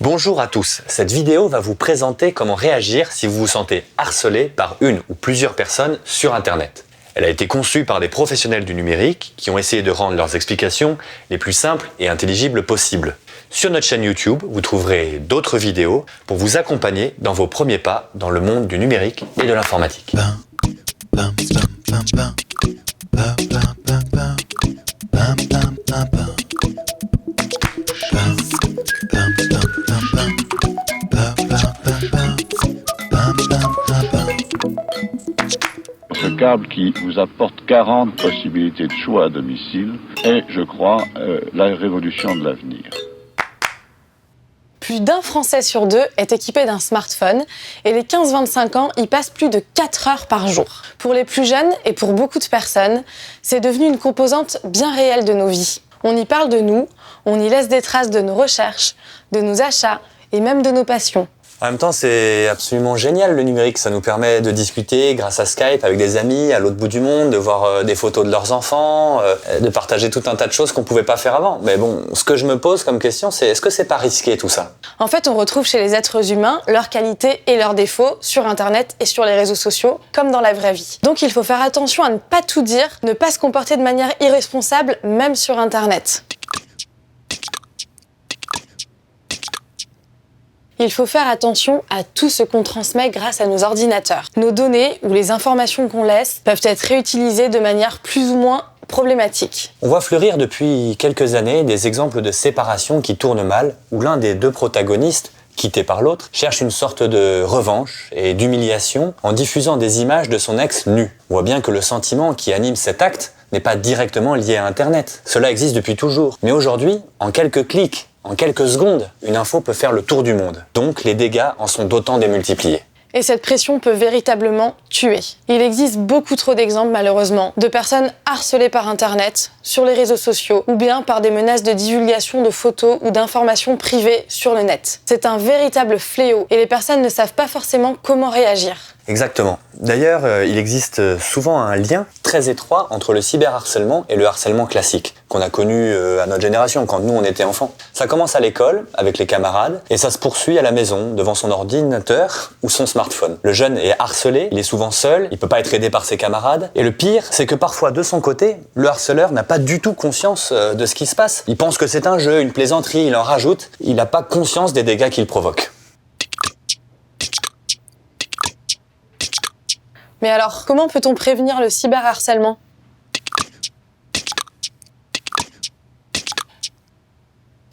Bonjour à tous, cette vidéo va vous présenter comment réagir si vous vous sentez harcelé par une ou plusieurs personnes sur Internet. Elle a été conçue par des professionnels du numérique qui ont essayé de rendre leurs explications les plus simples et intelligibles possibles. Sur notre chaîne YouTube, vous trouverez d'autres vidéos pour vous accompagner dans vos premiers pas dans le monde du numérique et de l'informatique. Ce câble qui vous apporte 40 possibilités de choix à domicile est, je crois, la révolution de l'avenir. Plus d'un Français sur deux est équipé d'un smartphone et les 15-25 ans y passent plus de 4 heures par jour. Pour les plus jeunes et pour beaucoup de personnes, c'est devenu une composante bien réelle de nos vies. On y parle de nous, on y laisse des traces de nos recherches, de nos achats et même de nos passions. En même temps, c'est absolument génial le numérique. Ça nous permet de discuter grâce à Skype avec des amis à l'autre bout du monde, de voir des photos de leurs enfants, de partager tout un tas de choses qu'on pouvait pas faire avant. Mais bon, ce que je me pose comme question, c'est est-ce que c'est pas risqué tout ça ? En fait, on retrouve chez les êtres humains leurs qualités et leurs défauts sur Internet et sur les réseaux sociaux, comme dans la vraie vie. Donc il faut faire attention à ne pas tout dire, ne pas se comporter de manière irresponsable, même sur Internet. Il faut faire attention à tout ce qu'on transmet grâce à nos ordinateurs. Nos données ou les informations qu'on laisse peuvent être réutilisées de manière plus ou moins problématique. On voit fleurir depuis quelques années des exemples de séparation qui tournent mal, où l'un des deux protagonistes, quitté par l'autre, cherche une sorte de revanche et d'humiliation en diffusant des images de son ex nu. On voit bien que le sentiment qui anime cet acte n'est pas directement lié à Internet. Cela existe depuis toujours. Mais aujourd'hui, en quelques clics, en quelques secondes, une info peut faire le tour du monde. Donc, les dégâts en sont d'autant démultipliés. Et cette pression peut véritablement tuer. Il existe beaucoup trop d'exemples, malheureusement, de personnes harcelées par Internet, sur les réseaux sociaux, ou bien par des menaces de divulgation de photos ou d'informations privées sur le net. C'est un véritable fléau, et les personnes ne savent pas forcément comment réagir. Exactement. D'ailleurs, il existe souvent un lien très étroit entre le cyberharcèlement et le harcèlement classique, qu'on a connu à notre génération, quand nous on était enfants. Ça commence à l'école, avec les camarades, et ça se poursuit à la maison, devant son ordinateur ou son smartphone. Le jeune est harcelé, il est souvent seul, il peut pas être aidé par ses camarades, et le pire, c'est que parfois, de son côté, le harceleur n'a pas du tout conscience de ce qui se passe. Il pense que c'est un jeu, une plaisanterie, il en rajoute, il n'a pas conscience des dégâts qu'il provoque. Mais alors, comment peut-on prévenir le cyberharcèlement ?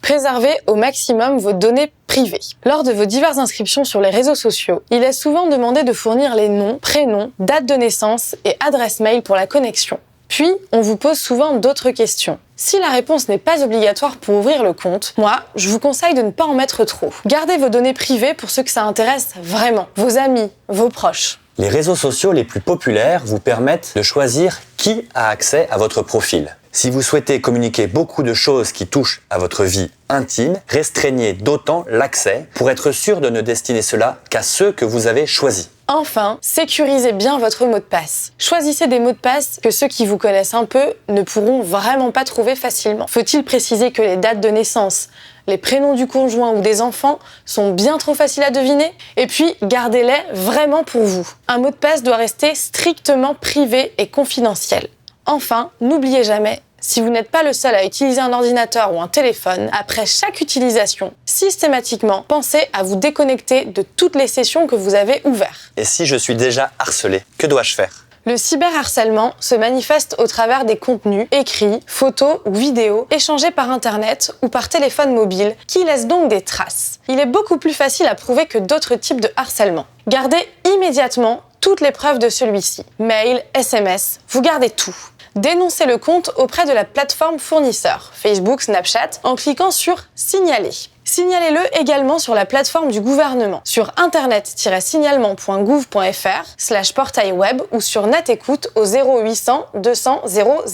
Préservez au maximum vos données privées. Lors de vos diverses inscriptions sur les réseaux sociaux, il est souvent demandé de fournir les noms, prénoms, date de naissance et adresse mail pour la connexion. Puis, on vous pose souvent d'autres questions. Si la réponse n'est pas obligatoire pour ouvrir le compte, moi, je vous conseille de ne pas en mettre trop. Gardez vos données privées pour ceux que ça intéresse vraiment, vos amis, vos proches. Les réseaux sociaux les plus populaires vous permettent de choisir qui a accès à votre profil. Si vous souhaitez communiquer beaucoup de choses qui touchent à votre vie intime, restreignez d'autant l'accès pour être sûr de ne destiner cela qu'à ceux que vous avez choisis. Enfin, sécurisez bien votre mot de passe. Choisissez des mots de passe que ceux qui vous connaissent un peu ne pourront vraiment pas trouver facilement. Faut-il préciser que les dates de naissance, les prénoms du conjoint ou des enfants sont bien trop faciles à deviner ? Et puis, gardez-les vraiment pour vous. Un mot de passe doit rester strictement privé et confidentiel. Enfin, n'oubliez jamais, si vous n'êtes pas le seul à utiliser un ordinateur ou un téléphone, après chaque utilisation, systématiquement, pensez à vous déconnecter de toutes les sessions que vous avez ouvertes. Et si je suis déjà harcelé, que dois-je faire ? Le cyberharcèlement se manifeste au travers des contenus, écrits, photos ou vidéos échangés par Internet ou par téléphone mobile qui laissent donc des traces. Il est beaucoup plus facile à prouver que d'autres types de harcèlement. Gardez immédiatement toutes les preuves de celui-ci. Mail, SMS, vous gardez tout. Dénoncez le compte auprès de la plateforme fournisseur, Facebook, Snapchat, en cliquant sur « Signaler ». Signalez-le également sur la plateforme du gouvernement, sur internet-signalement.gouv.fr/portail web ou sur NetÉcoute au 0800 200 000.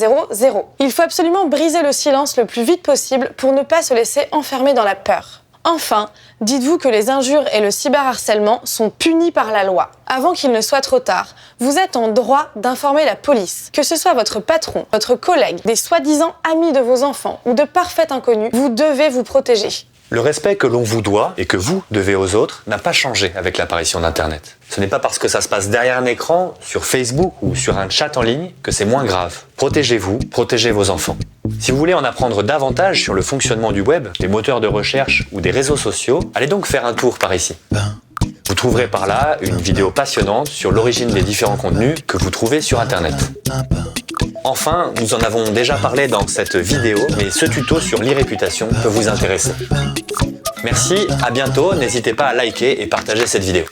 Il faut absolument briser le silence le plus vite possible pour ne pas se laisser enfermer dans la peur. Enfin, dites-vous que les injures et le cyberharcèlement sont punis par la loi. Avant qu'il ne soit trop tard, vous êtes en droit d'informer la police. Que ce soit votre patron, votre collègue, des soi-disant amis de vos enfants ou de parfaits inconnus, vous devez vous protéger. Le respect que l'on vous doit et que vous devez aux autres n'a pas changé avec l'apparition d'Internet. Ce n'est pas parce que ça se passe derrière un écran, sur Facebook ou sur un chat en ligne que c'est moins grave. Protégez-vous, protégez vos enfants. Si vous voulez en apprendre davantage sur le fonctionnement du web, des moteurs de recherche ou des réseaux sociaux, allez donc faire un tour par ici. Vous trouverez par là une vidéo passionnante sur l'origine des différents contenus que vous trouvez sur Internet. Enfin, nous en avons déjà parlé dans cette vidéo, mais ce tuto sur l'e-réputation peut vous intéresser. Merci, à bientôt, n'hésitez pas à liker et partager cette vidéo.